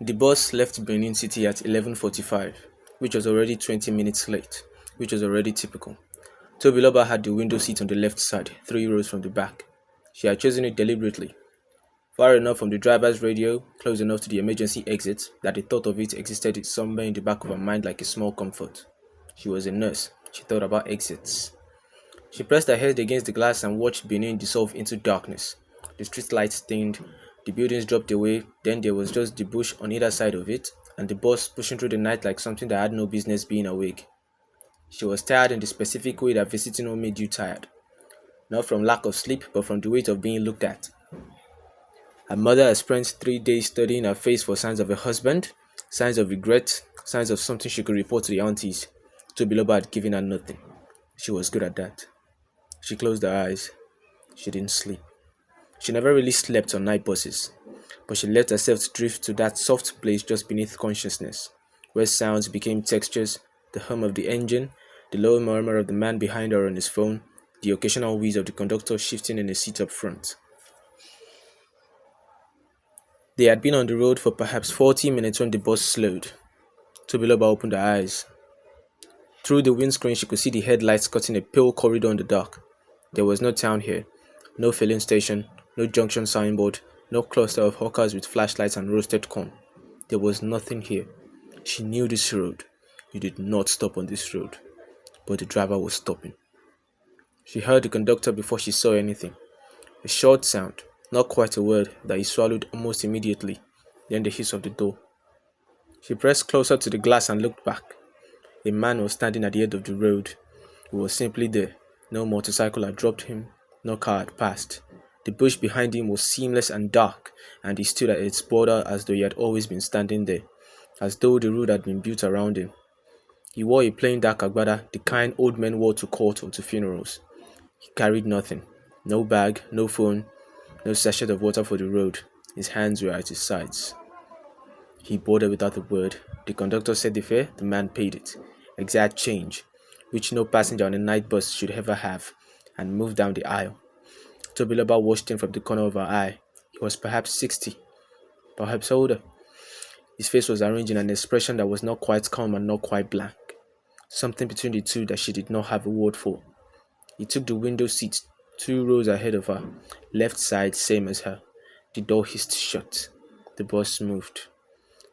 The bus left Benin City at 11:45, which was already 20 minutes late, which was already typical. Tobiloba had the window seat on the left side, 3 rows from the back. She had chosen it deliberately, far enough from the driver's radio, close enough to the emergency exit, that the thought of it existed somewhere in the back of her mind like a small comfort. She was a nurse. She thought about exits. She pressed her head against the glass and watched Benin dissolve into darkness. The street lights thinned, the buildings dropped away, then there was just the bush on either side of it, and the bus pushing through the night like something that had no business being awake. She was tired in the specific way that visiting home made you tired. Not from lack of sleep, but from the weight of being looked at. Her mother had spent 3 days studying her face for signs of a husband, signs of regret, signs of something she could report to the aunties. Tobiloba had given her nothing. She was good at that. She closed her eyes. She didn't sleep. She never really slept on night buses, but she let herself drift to that soft place just beneath consciousness, where sounds became textures, the hum of the engine, the low murmur of the man behind her on his phone, the occasional wheeze of the conductor shifting in a seat up front. They had been on the road for perhaps 40 minutes when the bus slowed. Tobiloba opened her eyes. Through the windscreen, she could see the headlights cutting a pale corridor in the dark. There was no town here, no filling station, no junction signboard, no cluster of hawkers with flashlights and roasted corn. There was nothing here. She knew this road. You did not stop on this road. But the driver was stopping. She heard the conductor before she saw anything. A short sound, not quite a word, that he swallowed almost immediately. Then the hiss of the door. She pressed closer to the glass and looked back. A man was standing at the end of the road. He was simply there. No motorcycle had dropped him. No car had passed. The bush behind him was seamless and dark, and he stood at its border as though he had always been standing there, as though the road had been built around him. He wore a plain dark agbada, the kind old men wore to court or to funerals. He carried nothing. No bag, no phone, no sachet of water for the road. His hands were at his sides. He boarded without a word. The conductor said the fare, the man paid it. Exact change, which no passenger on a night bus should ever have, and moved down the aisle. Tobiloba watched him from the corner of her eye. He was perhaps 60, perhaps older. His face was arranged in an expression that was not quite calm and not quite blank. Something between the two that she did not have a word for. He took the window seat 2 rows ahead of her, left side same as her. The door hissed shut. The bus moved.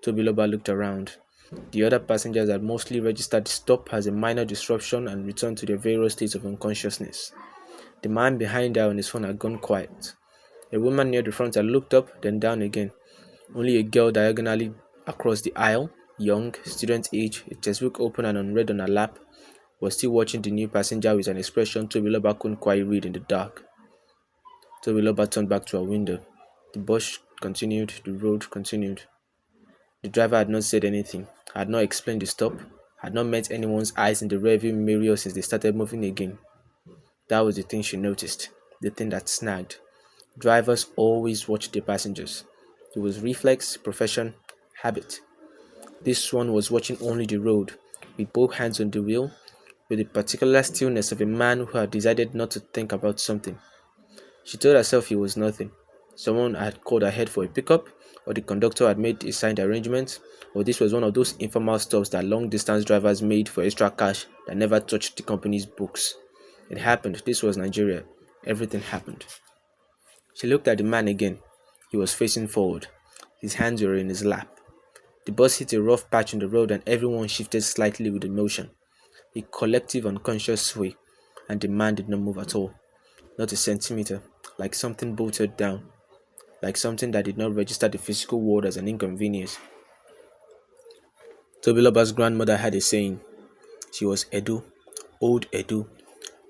Tobiloba looked around. The other passengers had mostly registered the stop as a minor disruption and returned to their various states of unconsciousness. The man behind her on his phone had gone quiet. A woman near the front had looked up, then down again. Only a girl diagonally across the aisle, young, student age, a textbook open and unread on her lap, was still watching the new passenger with an expression Tobiloba couldn't quite read in the dark. Tobiloba turned back to her window. The bus continued, the road continued. The driver had not said anything, had not explained the stop, had not met anyone's eyes in the rearview mirror since they started moving again. That was the thing she noticed, the thing that snagged. Drivers always watch their passengers. It was reflex, profession, habit. This one was watching only the road, with both hands on the wheel, with the particular stillness of a man who had decided not to think about something. She told herself he was nothing. Someone had called ahead for a pickup, or the conductor had made a signed arrangement, or this was one of those informal stops that long-distance drivers made for extra cash that never touched the company's books. It happened. This was Nigeria. Everything happened. She looked at the man again. He was facing forward. His hands were in his lap. The bus hit a rough patch in the road and everyone shifted slightly with the motion. A collective unconscious sway, and the man did not move at all. Not a centimeter, like something bolted down, like something that did not register the physical world as an inconvenience. Tobiloba's grandmother had a saying. She was Edo, old Edo,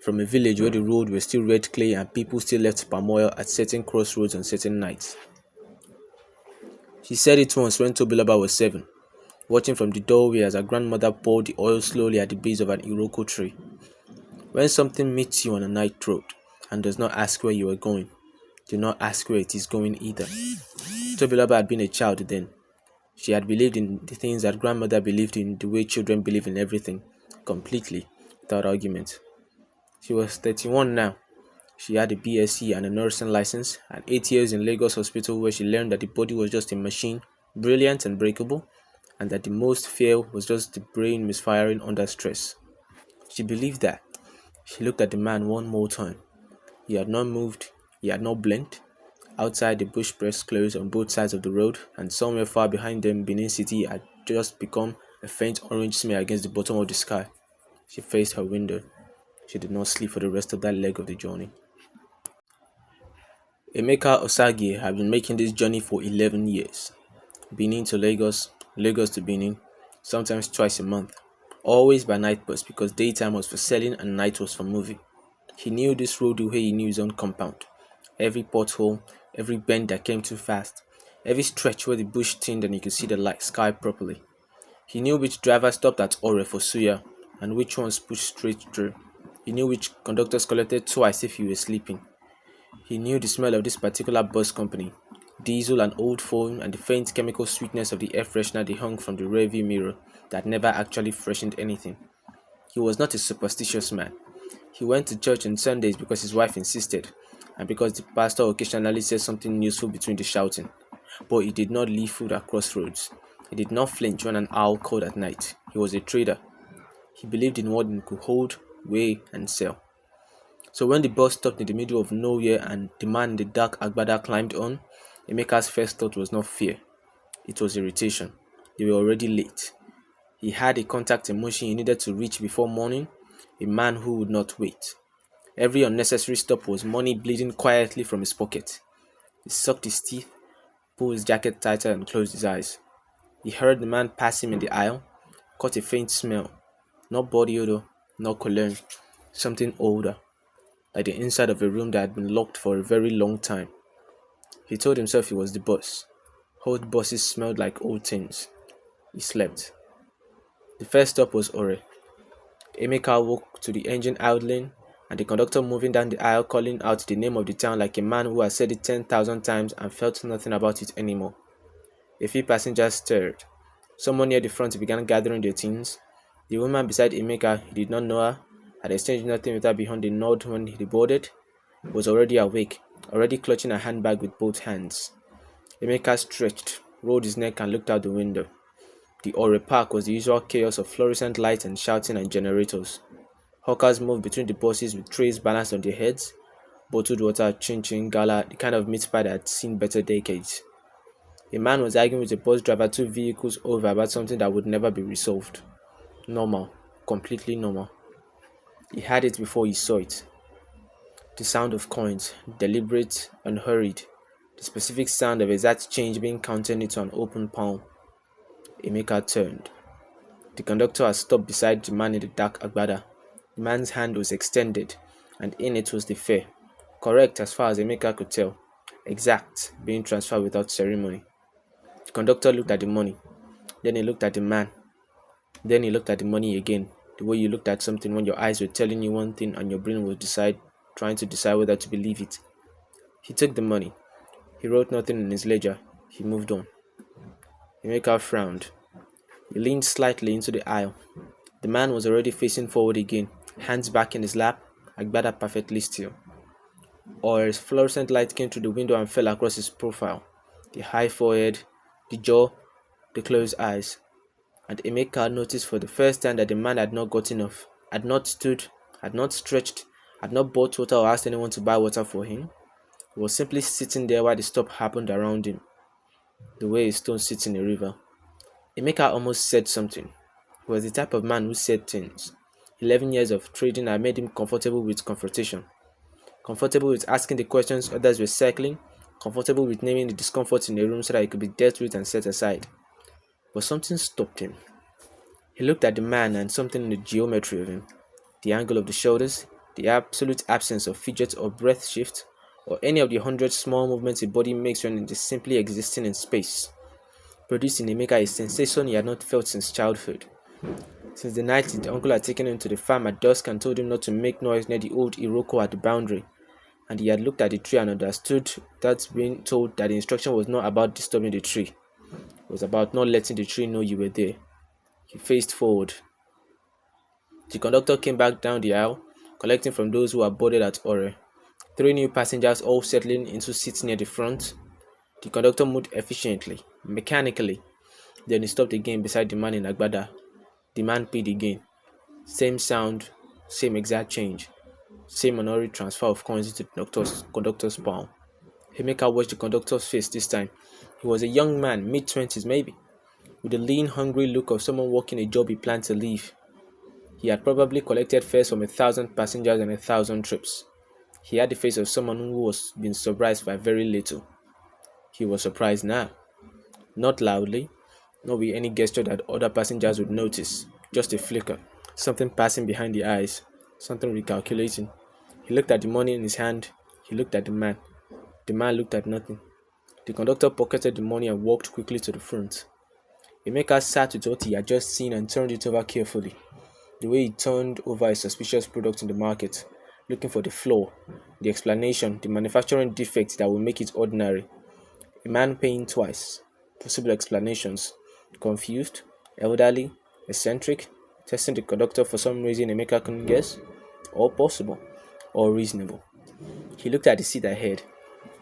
from a village where the road was still red clay and people still left palm oil at certain crossroads on certain nights. She said it once when Tobiloba was 7, watching from the doorway as her grandmother poured the oil slowly at the base of an iroko tree. When something meets you on a night road and does not ask where you are going, do not ask where it is going either. Tobiloba had been a child then. She had believed in the things that grandmother believed in, the way children believe in everything, completely, without argument. She was 31 now. She had a BSc and a nursing license, and 8 years in Lagos hospital where she learned that the body was just a machine brilliant and breakable, and that the most fear was just the brain misfiring under stress. She believed that. She looked at the man one more time. He had not moved, he had not blinked. Outside, the bush pressed close on both sides of the road, and somewhere far behind them, Benin City had just become a faint orange smear against the bottom of the sky. She faced her window. She did not sleep for the rest of that leg of the journey. Emeka Osagi had been making this journey for 11 years. Benin to Lagos, Lagos to Benin, sometimes twice a month. Always by night bus because daytime was for selling and night was for movie. He knew this road the way he knew his own compound. Every pothole, every bend that came too fast, every stretch where the bush thinned and you could see the light sky properly. He knew which driver stopped at Ore for Suya and which ones pushed straight through. He knew which conductors collected twice if you were sleeping. He knew the smell of this particular bus company, diesel and old foam, and the faint chemical sweetness of the air freshener they hung from the rearview mirror that never actually freshened anything. He was not a superstitious man. He went to church on Sundays because his wife insisted, and because the pastor occasionally said something useful between the shouting. But he did not leave food at crossroads. He did not flinch when an owl called at night. He was a trader. He believed in what he could hold, weigh, and sell. So when the bus stopped in the middle of nowhere and the man in the dark agbada climbed on, Emeka's first thought was not fear. It was irritation. They were already late. He had a contact emotion he needed to reach before morning, a man who would not wait. Every unnecessary stop was money bleeding quietly from his pocket. He sucked his teeth, pulled his jacket tighter and closed his eyes. He heard the man pass him in the aisle, caught a faint smell. Not body odor, not cologne, something older, like the inside of a room that had been locked for a very long time. He told himself he was the boss. Old bosses smelled like old things. He slept. The first stop was Ore. Emeka woke to the engine idling and the conductor moving down the aisle calling out the name of the town like a man who had said it 10,000 times and felt nothing about it anymore. A few passengers stirred. Someone near the front began gathering their things. The woman beside Emeka, he did not know her, had exchanged nothing with her beyond a nod when he boarded, was already awake, already clutching a handbag with both hands. Emeka stretched, rolled his neck and looked out the window. The Ore Park was the usual chaos of fluorescent lights and shouting and generators. Hawkers moved between the buses with trays balanced on their heads, bottled water, chin-chin, gala, the kind of meat pie that had seen better decades. A man was arguing with a bus driver 2 vehicles over about something that would never be resolved. Normal, completely normal. He had it before he saw it. The sound of coins, deliberate, unhurried, the specific sound of exact change being counted into an open palm. Emeka turned. The conductor had stopped beside the man in the dark agbada. The man's hand was extended, and in it was the fare, correct as far as Emeka could tell, exact, being transferred without ceremony. The conductor looked at the money, then he looked at the man, then he looked at the money again, the way you looked at something when your eyes were telling you one thing and your brain was trying to decide whether to believe it. He took the money. He wrote nothing in his ledger. He moved on. Emeka frowned. He leaned slightly into the aisle. The man was already facing forward again, hands back in his lap, agbada perfectly still. Or a fluorescent light came through the window and fell across his profile. The high forehead, the jaw, the closed eyes. And Emeka noticed for the first time that the man had not gotten off, had not stood, had not stretched, had not bought water or asked anyone to buy water for him. He was simply sitting there while the stop happened around him, the way a stone sits in a river. Emeka almost said something. He was the type of man who said things. 11 years of trading had made him comfortable with confrontation, comfortable with asking the questions others were circling, comfortable with naming the discomfort in a room so that it could be dealt with and set aside. But something stopped him. He looked at the man and something in the geometry of him, the angle of the shoulders, the absolute absence of fidget or breath shift, or any of the 100 small movements a body makes when it is simply existing in space, produced in Emeka a sensation he had not felt since childhood. Since the night his uncle had taken him to the farm at dusk and told him not to make noise near the old Iroko at the boundary, and he had looked at the tree and understood that being told that the instruction was not about disturbing the tree. It was about not letting the tree know you were there. He faced forward. The conductor came back down the aisle, collecting from those who had boarded at Ore. 3 new passengers all settling into seats near the front. The conductor moved efficiently, mechanically. Then he stopped again beside the man in agbada. The man paid again. Same sound, same exact change. Same unhurried transfer of coins into the conductor's palm. Emeka watched the conductor's face this time. He was a young man, mid-twenties maybe, with a lean, hungry look of someone working a job he planned to leave. He had probably collected fares from 1,000 passengers and 1,000 trips. He had the face of someone who was being surprised by very little. He was surprised now. Not loudly, not with any gesture that other passengers would notice. Just a flicker. Something passing behind the eyes. Something recalculating. He looked at the money in his hand. He looked at the man. The man looked at nothing. The conductor pocketed the money and walked quickly to the front. Emeka sat with what he had just seen and turned it over carefully. The way he turned over a suspicious product in the market, looking for the flaw, the explanation, the manufacturing defect that will make it ordinary. A man paying twice. Possible explanations. Confused, elderly, eccentric, testing the conductor for some reason Emeka couldn't guess. All possible, all reasonable. He looked at the seat ahead.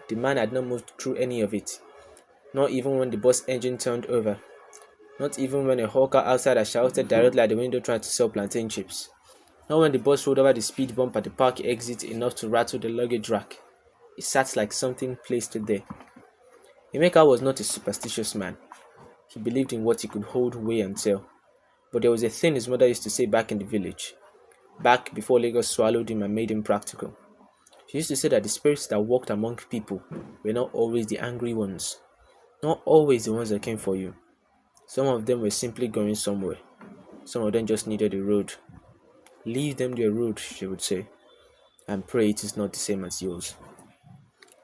The man had not moved through any of it. Not even when the bus engine turned over. Not even when a hawker outside had shouted directly at the window trying to sell plantain chips. Not when the bus rolled over the speed bump at the park exit enough to rattle the luggage rack. It sat like something placed there. Emeka was not a superstitious man. He believed in what he could hold, weigh, and tell. But there was a thing his mother used to say back in the village, back before Lagos swallowed him and made him practical. She used to say that the spirits that walked among people were not always the angry ones, not always the ones that came for you. Some of them were simply going somewhere. Some of them just needed a road. Leave them their road, she would say, and pray it is not the same as yours.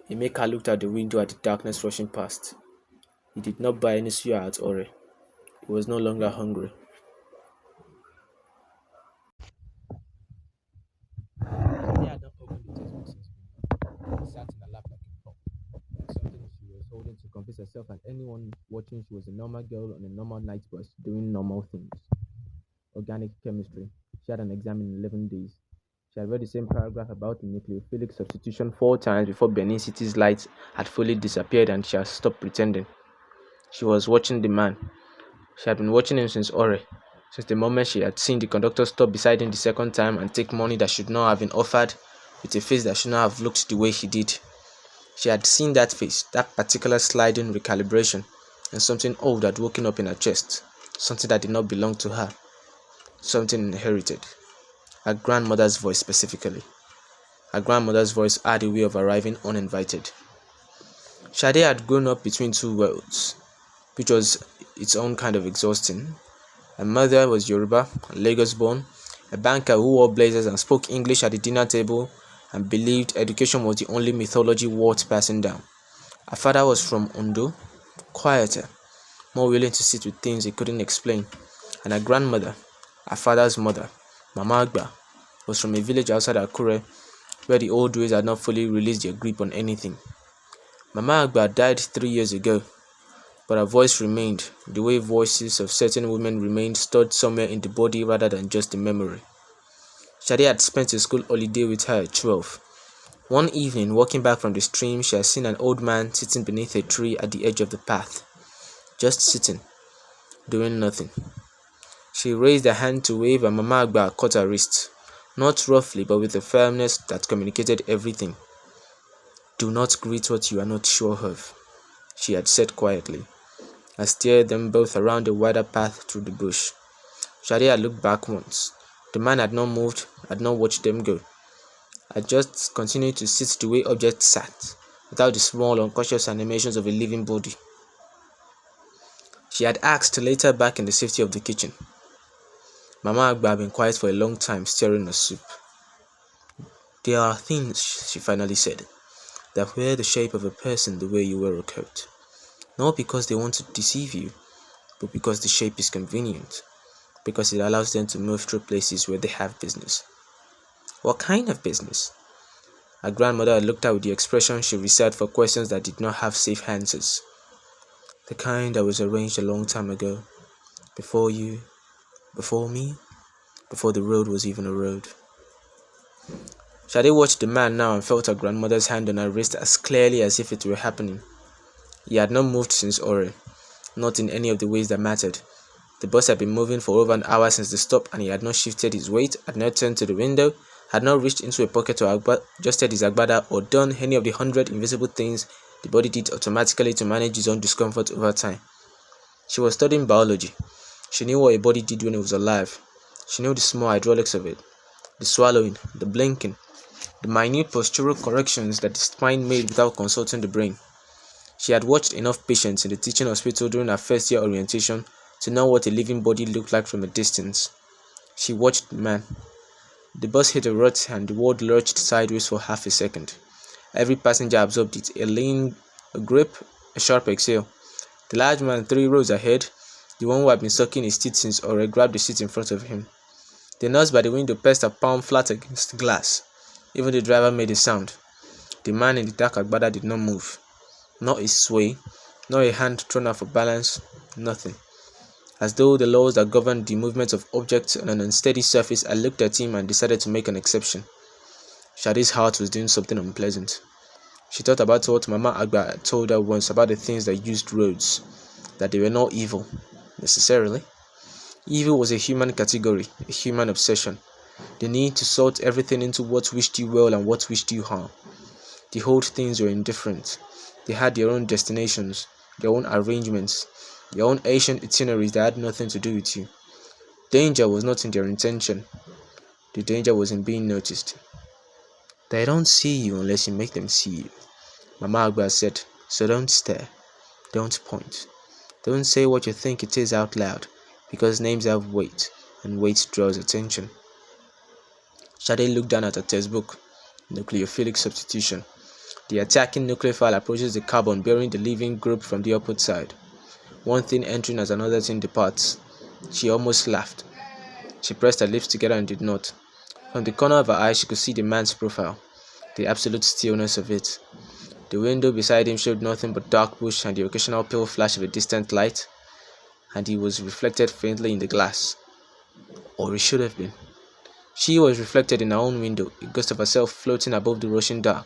Emeka looked out the window at the darkness rushing past. He did not buy any suya at Ore. He was no longer hungry. He had not opened the textbook since morning. He sat in her lap like a prop, like something she was holding to convince herself and anyone watching she was a normal girl on a normal night bus doing normal things. Organic chemistry. She had an exam in 11 days. She had read the same paragraph about the nucleophilic substitution 4 times before Benin City's lights had fully disappeared and she had stopped pretending. She was watching the man. She had been watching him since Ore, since the moment she had seen the conductor stop beside him the second time and take money that should not have been offered with a face that should not have looked the way he did. She had seen that face, that particular sliding recalibration, and something old had woken up in her chest, something that did not belong to her, something inherited. Her grandmother's voice specifically. Her grandmother's voice had a way of arriving uninvited. Shade had grown up between two worlds, which was its own kind of exhausting. Her mother was Yoruba, Lagos born, a banker who wore blazers and spoke English at the dinner table and believed education was the only mythology worth passing down. Her father was from Ondo, quieter, more willing to sit with things he couldn't explain. And her grandmother, her father's mother, Mama Agba, was from a village outside Akure where the old ways had not fully released their grip on anything. Mama Agba died 3 years ago, but her voice remained, the way voices of certain women remained stored somewhere in the body rather than just the memory. Shade had spent a school holiday with her at 12. One evening, walking back from the stream, she had seen an old man sitting beneath a tree at the edge of the path. Just sitting, doing nothing. She raised her hand to wave and Mama Agba caught her wrist, not roughly but with a firmness that communicated everything. "Do not greet what you are not sure of," she had said quietly, and steered them both around the wider path through the bush. Shade had looked back once. The man had not moved, had not watched them go. Had just continued to sit the way objects sat, without the small unconscious animations of a living body. She had asked later back in the safety of the kitchen. Mama Agba had been quiet for a long time, stirring her soup. "There are things," she finally said, "that wear the shape of a person the way you wear a coat. Not because they want to deceive you, but because the shape is convenient, because it allows them to move through places where they have business." What kind of business? Her grandmother had looked at with the expression she reserved for questions that did not have safe answers. "The kind that was arranged a long time ago, before you, before me, before the road was even a road." Shade watched the man now and felt her grandmother's hand on her wrist as clearly as if it were happening. He had not moved since Ore, not in any of the ways that mattered. The bus had been moving for over an hour since the stop, and he had not shifted his weight, had not turned to the window, had not reached into a pocket or adjusted his agbada, or done any of the 100 invisible things the body did automatically to manage his own discomfort over time. She was studying biology. She knew what a body did when it was alive. She knew the small hydraulics of it, the swallowing, the blinking, the minute postural corrections that the spine made without consulting the brain. She had watched enough patients in the teaching hospital during her first year orientation to know what a living body looked like from a distance. She watched the man. The bus hit a rut and the world lurched sideways for half a second. Every passenger absorbed it, a lean, a grip, a sharp exhale. The large man 3 rows ahead, the one who had been sucking his teeth since Ore grabbed the seat in front of him. The nurse by the window pressed her palm flat against the glass. Even the driver made a sound. The man in the dark agbada did not move. Not a sway, not a hand thrown out for balance, nothing. As though the laws that governed the movement of objects on an unsteady surface had looked at him and decided to make an exception. Shade's heart was doing something unpleasant. She thought about what Mama Agba had told her once about the things that used roads, that they were not evil, necessarily. Evil was a human category, a human obsession, the need to sort everything into what wished you well and what wished you harm. The whole things were indifferent. They had their own destinations, their own arrangements, their own ancient itineraries that had nothing to do with you. Danger was not in their intention. The danger was in being noticed. They don't see you unless you make them see you, Mama Agba said, so don't stare, don't point, don't say what you think it is out loud, because names have weight, and weight draws attention. Shade looked down at her textbook, Nucleophilic Substitution. The attacking nucleophile approaches the carbon bearing the living group from the opposite side. One thing entering as another thing departs. She almost laughed. She pressed her lips together and did not. From the corner of her eye she could see the man's profile, the absolute stillness of it. The window beside him showed nothing but dark bush and the occasional pale flash of a distant light, and he was reflected faintly in the glass. Or he should have been. She was reflected in her own window, a ghost of herself floating above the rushing dark.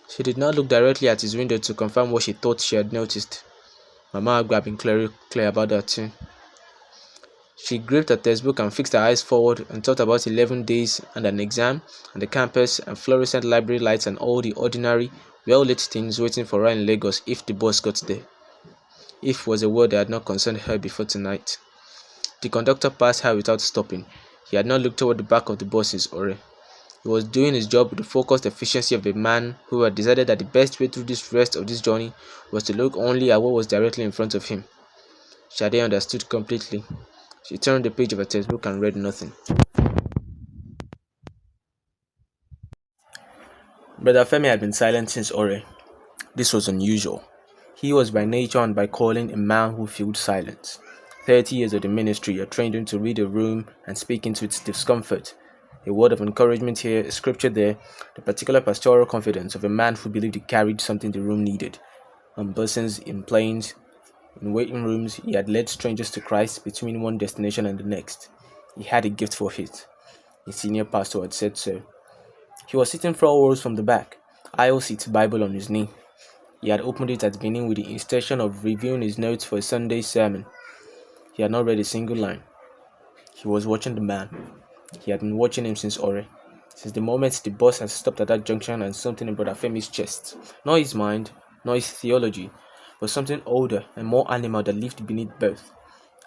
She did not look directly at his window to confirm what she thought she had noticed. Mama Agba had been clear about that too. She gripped her textbook and fixed her eyes forward and thought about 11 days and an exam and the campus and fluorescent library lights and all the ordinary, well-lit things waiting for her in Lagos if the bus got there. If was a word that had not concerned her before tonight. The conductor passed her without stopping. He had not looked toward the back of the buses or he was doing his job with the focused efficiency of a man who had decided that the best way through this rest of this journey was to look only at what was directly in front of him. Shade understood completely. She turned the page of her textbook and read nothing. Brother Femi had been silent since Ore. This was unusual. He was by nature and by calling a man who filled silence. 30 years of the ministry had trained him to read a room and speak into its discomfort. A word of encouragement here, a scripture there, the particular pastoral confidence of a man who believed he carried something the room needed. On buses, in planes, in waiting rooms, he had led strangers to Christ between one destination and the next. He had a gift for it. A senior pastor had said so. He was sitting 4 rows from the back, aisle seat, Bible on his knee. He had opened it at the beginning with the intention of reviewing his notes for a Sunday sermon. He had not read a single line. He was watching the man. He had been watching him since Ore, since the moment the bus had stopped at that junction and something in Brother Femi's chest, not his mind, not his theology, but something older and more animal that lived beneath both,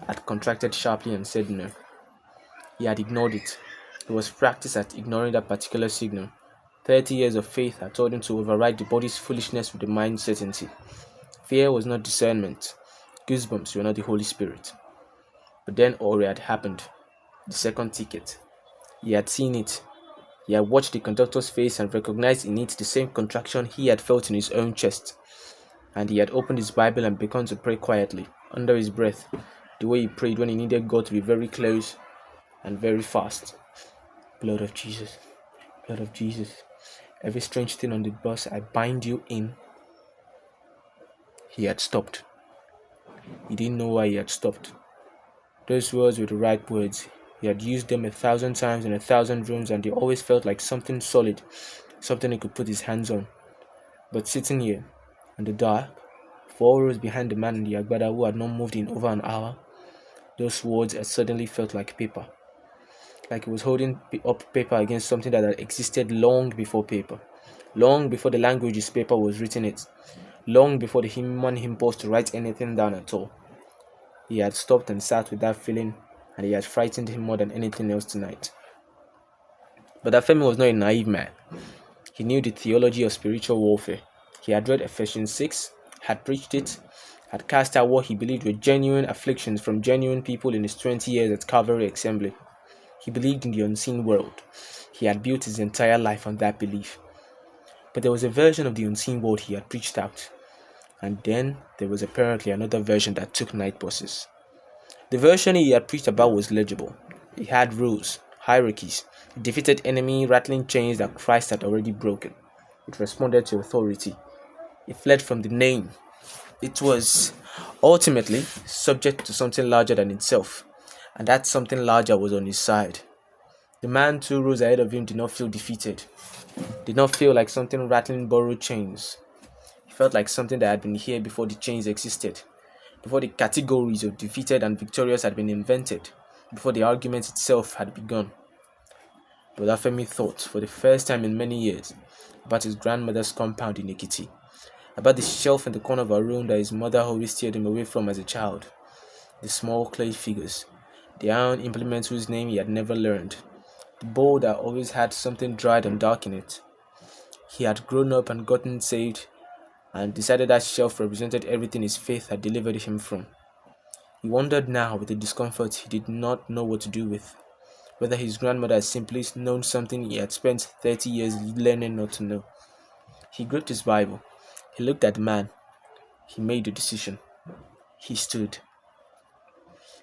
had contracted sharply and said no. He had ignored it. He was practiced at ignoring that particular signal. 30 years of faith had taught him to override the body's foolishness with the mind's certainty. Fear was not discernment. Goosebumps were not the Holy Spirit. But then Ore had happened. The second ticket. He had seen it. He had watched the conductor's face and recognized in it the same contraction he had felt in his own chest. And he had opened his Bible and begun to pray quietly, under his breath, the way he prayed when he needed God to be very close and very fast. Blood of Jesus, blood of Jesus. Every strange thing on the bus, I bind you in. He had stopped. He didn't know why he had stopped. Those words were the right words. He had used them 1,000 times in 1,000 rooms and they always felt like something solid, something he could put his hands on. But sitting here, in the dark, 4 rows behind the man in the agbada who had not moved in over an hour, those words had suddenly felt like paper, like he was holding up paper against something that had existed long before paper, long before the language's paper was written it, long before the human impulse to write anything down at all. He had stopped and sat with that feeling, and it had frightened him more than anything else tonight. But Afemi was not a naive man. He knew the theology of spiritual warfare. He had read Ephesians 6, had preached it, had cast out what he believed were genuine afflictions from genuine people in his 20 years at Calvary Assembly. He believed in the unseen world. He had built his entire life on that belief. But there was a version of the unseen world he had preached out. And then there was apparently another version that took night buses. The version he had preached about was legible. It had rules, hierarchies, a defeated enemy rattling chains that Christ had already broken. It responded to authority. It fled from the name. It was ultimately subject to something larger than itself, and that something larger was on his side. The man 2 rows ahead of him did not feel defeated, did not feel like something rattling borrowed chains. He felt like something that had been here before the chains existed, before the categories of defeated and victorious had been invented, before the argument itself had begun. But Afemi thought, for the first time in many years, about his grandmother's compound in Ekiti, about the shelf in the corner of her room that his mother always steered him away from as a child, the small clay figures, the iron implements whose name he had never learned, the bowl that always had something dried and dark in it. He had grown up and gotten saved and decided that shelf represented everything his faith had delivered him from. He wondered now with a discomfort he did not know what to do with, whether his grandmother had simply known something he had spent 30 years learning not to know. He gripped his Bible. He looked at the man. He made a decision. He stood.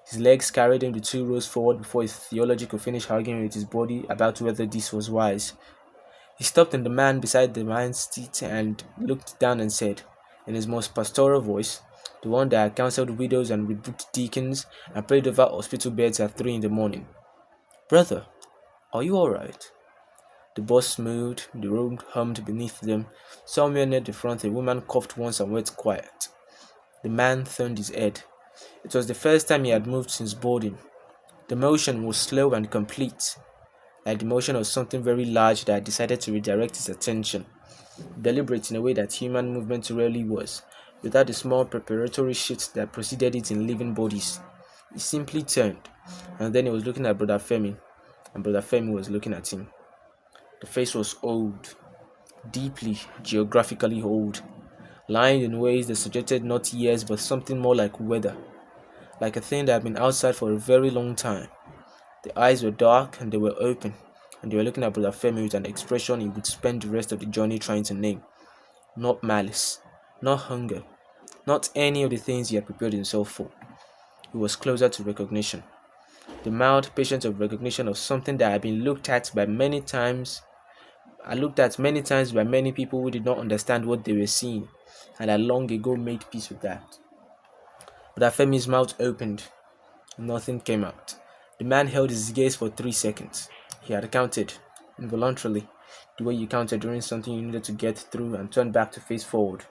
His legs carried him the 2 rows forward before his theology could finish arguing with his body about whether this was wise. He stopped in the man beside the man's seat and looked down and said, in his most pastoral voice, the one that had counseled widows and rebuked deacons and prayed over hospital beds at 3 in the morning, "Brother, are you all right?" The bus moved, the road hummed beneath them. Somewhere near the front, a woman coughed once and went quiet. The man turned his head. It was the first time he had moved since boarding. The motion was slow and complete, like the motion of something very large that had decided to redirect its attention, deliberate in a way that human movement rarely was, without the small preparatory shifts that preceded it in living bodies. He simply turned, and then he was looking at Brother Femi, and Brother Femi was looking at him. The face was old, deeply, geographically old, lined in ways that suggested not years but something more like weather, like a thing that had been outside for a very long time. The eyes were dark and they were open, and they were looking at Brother Femi with an expression he would spend the rest of the journey trying to name. Not malice, not hunger, not any of the things he had prepared himself for. He was closer to recognition. The mild patience of recognition of something that had been looked at many times by many people who did not understand what they were seeing, and had long ago made peace with that. But Afemi's mouth opened. Nothing came out. The man held his gaze for 3 seconds. He had counted, involuntarily, the way you counted during something you needed to get through, and turned back to face forward,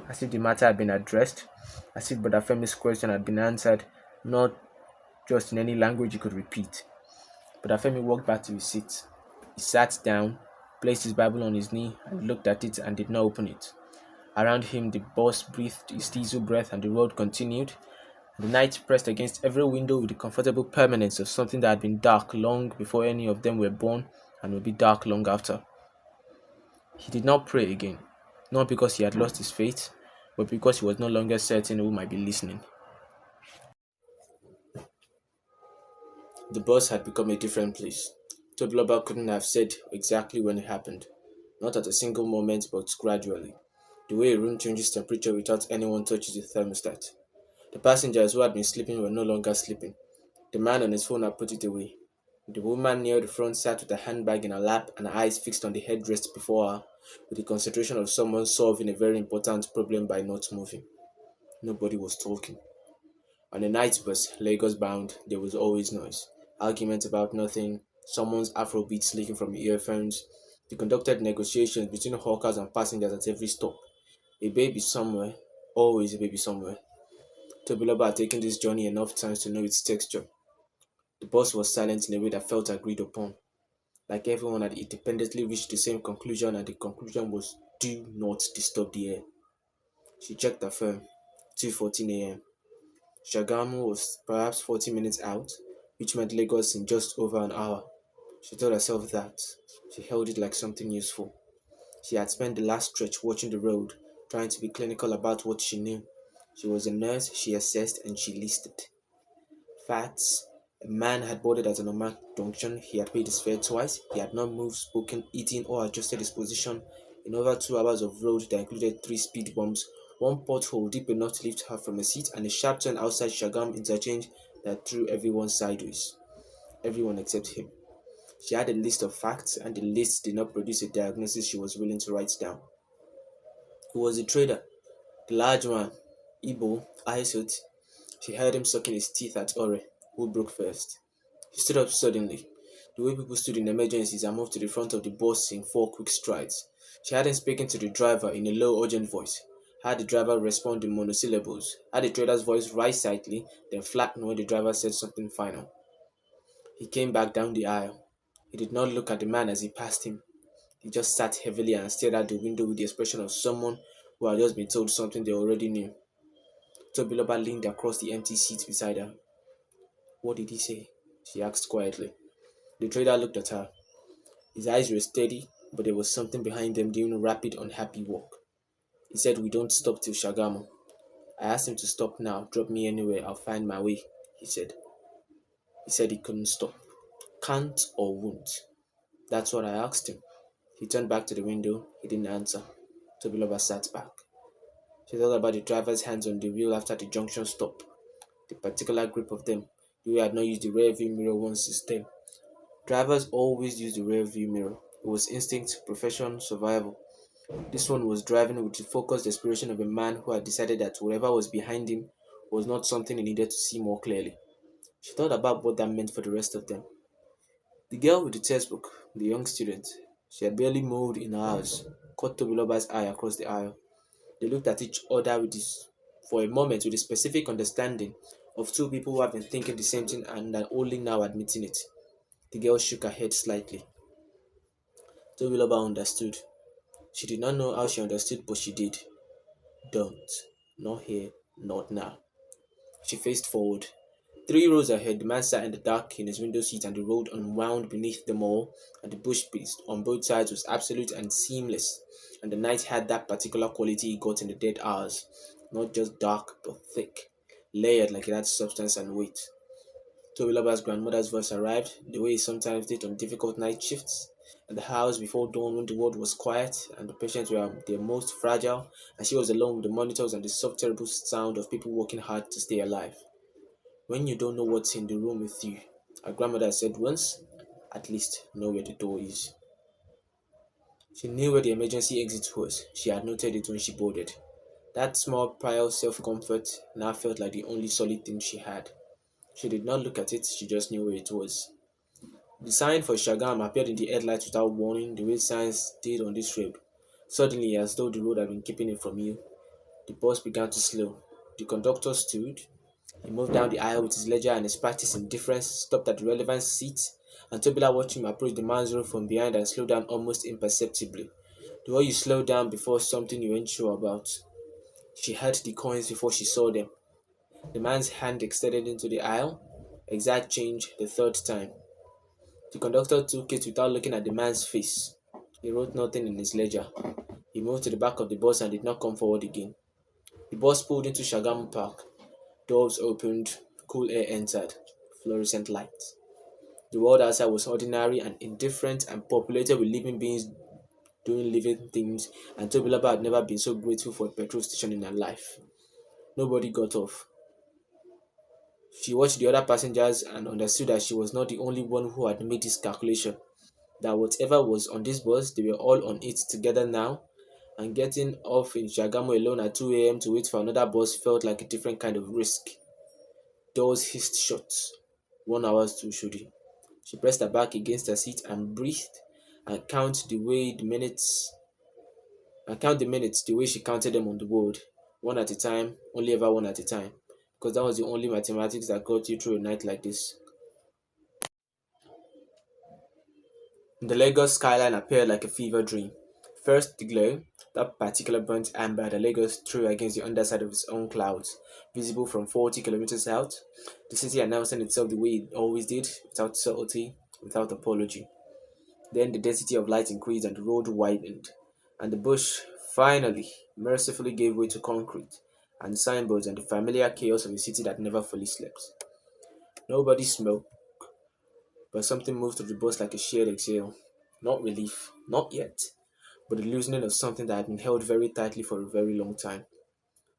as if the matter had been addressed, as if Brother Femi's question had been answered, not just in any language he could repeat. Brother Femi walked back to his seat. He sat down, placed his Bible on his knee, and looked at it and did not open it. Around him the boss breathed his diesel breath and the road continued. The night pressed against every window with the comfortable permanence of something that had been dark long before any of them were born and would be dark long after. He did not pray again, not because he had lost his faith, but because he was no longer certain who might be listening. The bus had become a different place. Tobiloba couldn't have said exactly when it happened, not at a single moment but gradually, the way a room changes temperature without anyone touches the thermostat. The passengers who had been sleeping were no longer sleeping. The man on his phone had put it away. The woman near the front sat with a handbag in her lap and her eyes fixed on the headrest before her, with the concentration of someone solving a very important problem by not moving. Nobody was talking. On the night bus, Lagos bound, there was always noise. Arguments about nothing, someone's Afrobeats leaking from the earphones. The conducted negotiations between hawkers and passengers at every stop. A baby somewhere, Always a baby somewhere. Tobiloba had taken this journey enough times to know its texture. The boss was silent in a way that felt agreed upon, like everyone had independently reached the same conclusion, and the conclusion was do not disturb the air. She checked her phone. 2:14 a.m. Shagamu was perhaps 40 minutes out, which meant Lagos in just over an hour. She told herself that. She held it like something useful. She had spent the last stretch watching the road, trying to be clinical about what she knew. She was a nurse, she assessed, and she listed. Facts. A man had boarded at an unmarked junction. He had paid his fare twice. He had not moved, spoken, eaten, or adjusted his position in over 2 hours of road that included three speed bumps, one pothole deep enough to lift her from a seat, and a sharp turn outside Shagam interchange that threw everyone sideways. Everyone except him. She had a list of facts, and the list did not produce a diagnosis she was willing to write down. He was a trader, the large man, Igbo, eyes hot. She heard him sucking his teeth at Ore, who broke first. He stood up suddenly, the way people stood in emergencies, and moved to the front of the bus in four quick strides. She hadn't spoken to the driver in a low, urgent voice. Had the driver respond in monosyllables. Had the trader's voice rise slightly, then flatten when the driver said something final. He came back down the aisle. He did not look at the man as he passed him. He just sat heavily and stared out the window with the expression of someone who had just been told something they already knew. Tobiloba leaned across the empty seat beside her. What did he say? She asked quietly. The trader looked at her. His eyes were steady, but there was something behind them doing a rapid, unhappy walk. He said, We don't stop till Shagamu. I asked him to stop now, drop me anywhere, I'll find my way, he said. He said he couldn't stop. Can't or won't? That's what I asked him. He turned back to the window. He didn't answer. Tobiloba sat back. She thought about the driver's hands on the wheel after the junction stop. The particular grip of them. The way I had not used the rear view mirror once system. Drivers always use the rear view mirror. It was instinct, profession, survival. This one was driving with the focused desperation of a man who had decided that whatever was behind him was not something he needed to see more clearly. She thought about what that meant for the rest of them. The girl with the textbook, the young student, she had barely moved in hours, caught Tobiloba's eye across the aisle. They looked at each other for a moment with a specific understanding of two people who have been thinking the same thing and are only now admitting it. The girl shook her head slightly. Tobiloba understood. She did not know how she understood, but she did. Don't. Not here, not now. She faced forward. 3 rows ahead, the man sat in the dark in his window seat, and the road unwound beneath them all, and the bush beast on both sides was absolute and seamless, and the night had that particular quality it got in the dead hours, not just dark, but thick, layered like it had substance and weight. Tobiloba's grandmother's voice arrived, the way it sometimes did on difficult night shifts, at the house before dawn when the world was quiet and the patients were their most fragile, and she was alone with the monitors and the soft, terrible sound of people working hard to stay alive. When you don't know what's in the room with you, her grandmother said once, at least know where the door is. She knew where the emergency exit was. She had noted it when she boarded. That small prior self-comfort now felt like the only solid thing she had. She did not look at it, she just knew where it was. The sign for Shagam appeared in the headlights without warning, the way signs did on this road. Suddenly, as though the road had been keeping it from you, the bus began to slow. The conductor stood. He moved down the aisle with his ledger and his practiced indifference, stopped at the relevant seat, and Tobila watched him approach the man's row from behind and slow down almost imperceptibly. The way you slow down before something you weren't sure about. She heard the coins before she saw them. The man's hand extended into the aisle. Exact change the third time. The conductor took it without looking at the man's face. He wrote nothing in his ledger. He moved to the back of the bus and did not come forward again. The bus pulled into Shagamu Park. Doors opened, cool air entered, fluorescent lights. The world outside was ordinary and indifferent and populated with living beings doing living things, and Tobilaba had never been so grateful for a petrol station in her life. Nobody got off. She watched the other passengers and understood that she was not the only one who had made this calculation, that whatever was on this bus, they were all on it together now, and getting off in Shagamu alone at 2 a.m. to wait for another bus felt like a different kind of risk. Doors hissed shut. 1 hour to Oshodi. She pressed her back against her seat and breathed and count the minutes the way she counted them on the board. one at a time, only ever one at a time, because that was the only mathematics that got you through a night like this. The Lagos skyline appeared like a fever dream. First, the glow, that particular burnt amber that Lagos threw against the underside of its own clouds, visible from 40 kilometers out, the city announcing itself the way it always did, without subtlety, without apology. Then the density of light increased and the road widened, and the bush finally, mercifully gave way to concrete and signboards and the familiar chaos of a city that never fully slept. Nobody smoked, but something moved through the bus like a shared exhale. Not relief, not yet, but the loosening of something that had been held very tightly for a very long time.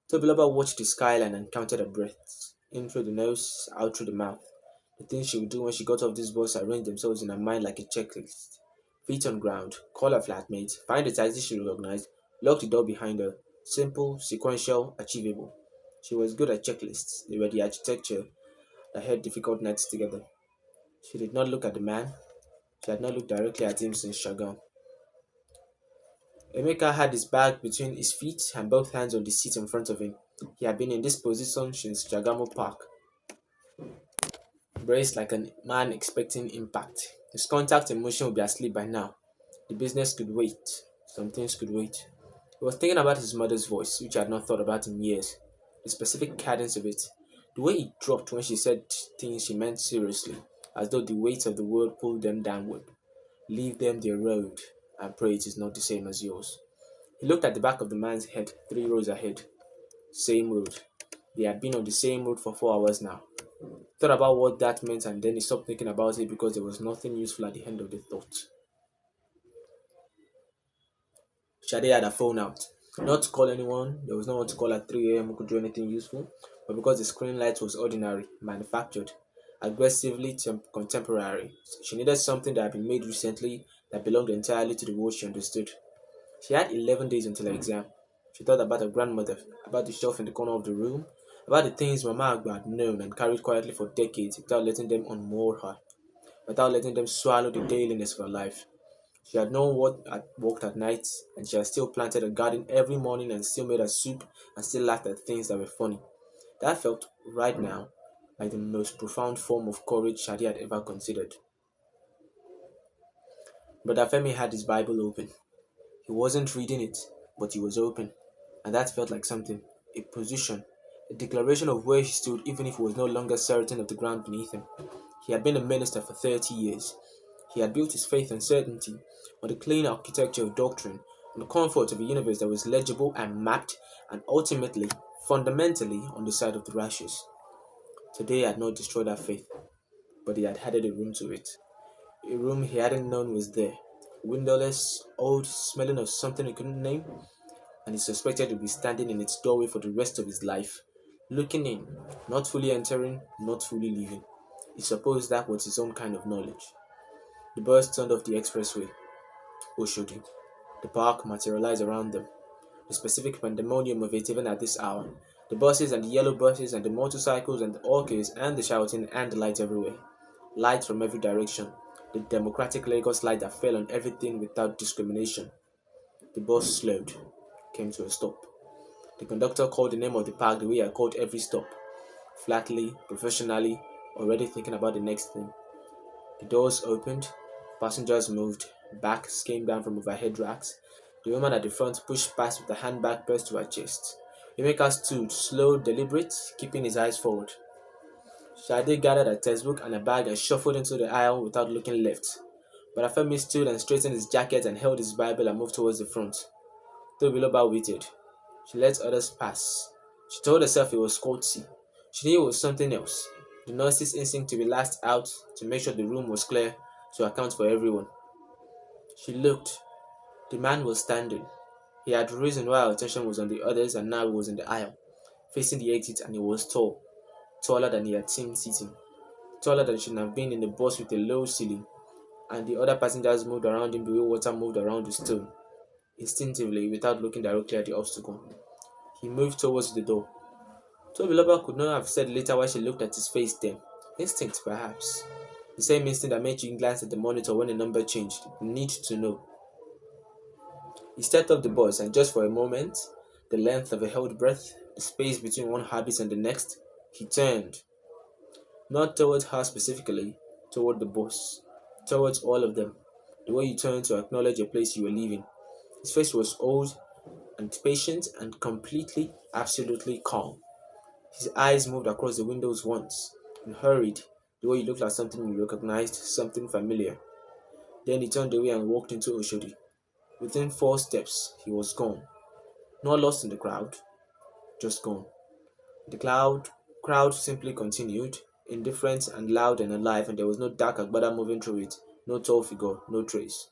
Tobiloba watched the skyline and counted her breaths, in through the nose, out through the mouth. The things she would do when she got off this bus arranged themselves in her mind like a checklist. Feet on ground, call her flatmate, find the taxi she recognized, lock the door behind her. Simple, sequential, achievable. She was good at checklists. They were the architecture that held difficult nights together. She did not look at the man. She had not looked directly at him since Shagam. Emeka had his bag between his feet and both hands on the seat in front of him. He had been in this position since Jagamo Park, braced like a man expecting impact. His contact emotion would be asleep by now. The business could wait. Some things could wait. He was thinking about his mother's voice, which he had not thought about in years. The specific cadence of it. The way it dropped when she said things she meant seriously, as though the weight of the world pulled them downward. Leave them their road, and pray it is not the same as yours. He looked at the back of the man's head, 3 rows ahead. Same road. They had been on the same road for 4 hours now. Thought about what that meant and then he stopped thinking about it because there was nothing useful at the end of the thought. Shade had her phone out. Not to call anyone, there was no one to call at 3 a.m. who could do anything useful, but because the screen light was ordinary, manufactured, aggressively contemporary, she needed something that had been made recently that belonged entirely to the world she understood. She had 11 days until her exam. She thought about her grandmother, about the shelf in the corner of the room, about the things Mama Agba had known and carried quietly for decades without letting them unmoor her, without letting them swallow the dailiness of her life. She had known what had worked at night, and she had still planted a garden every morning and still made her soup and still laughed at things that were funny. That felt, right now, like the most profound form of courage Shadi had ever considered. But Afemi had his Bible open. He wasn't reading it, but he was open, and that felt like something, a position, a declaration of where he stood even if he was no longer certain of the ground beneath him. He had been a minister for 30 years. He had built his faith on certainty, on the clean architecture of doctrine, on the comfort of a universe that was legible and mapped, and ultimately, fundamentally, on the side of the righteous. Today had not destroyed that faith, but he had added a room to it. A room he hadn't known was there. Windowless, old, smelling of something he couldn't name, and he suspected he'd be standing in its doorway for the rest of his life, looking in, not fully entering, not fully leaving. He supposed that was his own kind of knowledge. The bus turned off the expressway. Oshodi. The park materialized around them. The specific pandemonium of it even at this hour. The buses and the yellow buses and the motorcycles and the orchids and the shouting and the lights everywhere. Lights from every direction. The democratic Lagos light that fell on everything without discrimination. The bus slowed, came to a stop. The conductor called the name of the park the way I called every stop. Flatly, professionally, already thinking about the next thing. The doors opened, passengers moved, bags came down from overhead racks. The woman at the front pushed past with a handbag pressed to her chest. Emeka stood, slow, deliberate, keeping his eyes forward. Shade gathered her textbook and a bag and shuffled into the aisle without looking left. But Afemi stood and straightened his jacket and held his Bible and moved towards the front. Tobiloba waited. She let others pass. She told herself it was courtesy. She knew it was something else. The nurse's instinct to be last out, to make sure the room was clear, to account for everyone. She looked. The man was standing. He had risen while her attention was on the others and now he was in the aisle, facing the exit, and he was tall, taller than he had seen sitting, taller than should have been in the bus with a low ceiling, and the other passengers moved around him the way water moved around the stone, instinctively without looking directly at the obstacle. He moved towards the door. Tobiloba could not have said later why she looked at his face then. Instinct, perhaps. The same instinct that made you glance at the monitor when a number changed. The need to know. He stepped off the bus, and just for a moment, the length of a held breath, the space between one habit and the next. He turned, not towards her specifically, toward the bus, towards all of them, the way you turn to acknowledge a place you were leaving. His face was old and patient and completely, absolutely calm. His eyes moved across the windows once and hurried, the way you looked like something you recognized, something familiar. Then he turned away and walked into Oshodi. Within 4 steps, he was gone. Not lost in the crowd, just gone. The crowd simply continued, indifferent and loud and alive, and there was no dark agbada moving through it, no tall figure, no trace.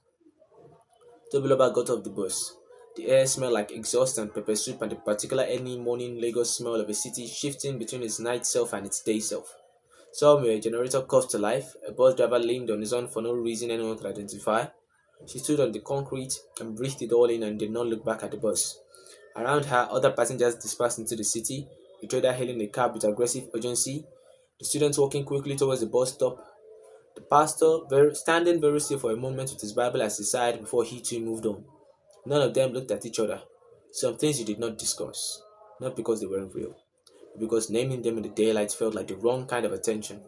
Tobiloba got off the bus. The air smelled like exhaust and pepper soup and the particular early morning Lagos smell of a city shifting between its night self and its day self. Somewhere, a generator coughed to life, a bus driver leaned on his horn for no reason anyone could identify. She stood on the concrete and breathed it all in and did not look back at the bus. Around her, other passengers dispersed into the city, a trader hailing a cab with aggressive urgency, the students walking quickly towards the bus stop, the pastor standing very still for a moment with his Bible at his side before he too moved on. None of them looked at each other. Some things you did not discuss, not because they weren't real, but because naming them in the daylight felt like the wrong kind of attention,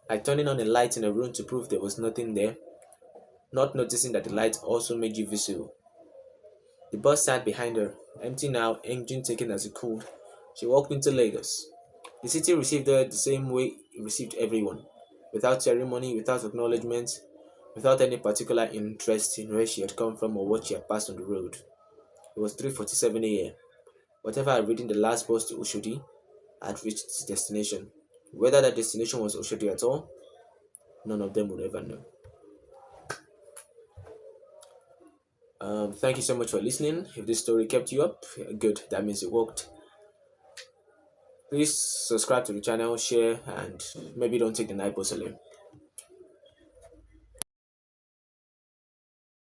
like turning on a light in a room to prove there was nothing there, not noticing that the light also made you visible. The bus sat behind her, empty now, engine taken as it cooled. She walked into Lagos. The city received her the same way it received everyone, without ceremony, without acknowledgement, without any particular interest in where she had come from or what she had passed on the road. It was 3:47 a.m. Whatever had ridden the last bus to Oshodi had reached its destination. Whether that destination was Oshodi at all, none of them would ever know. Thank you so much for listening. If this story kept you up, good, that means it worked. Please subscribe to the channel, share, and maybe don't take the night bus alone.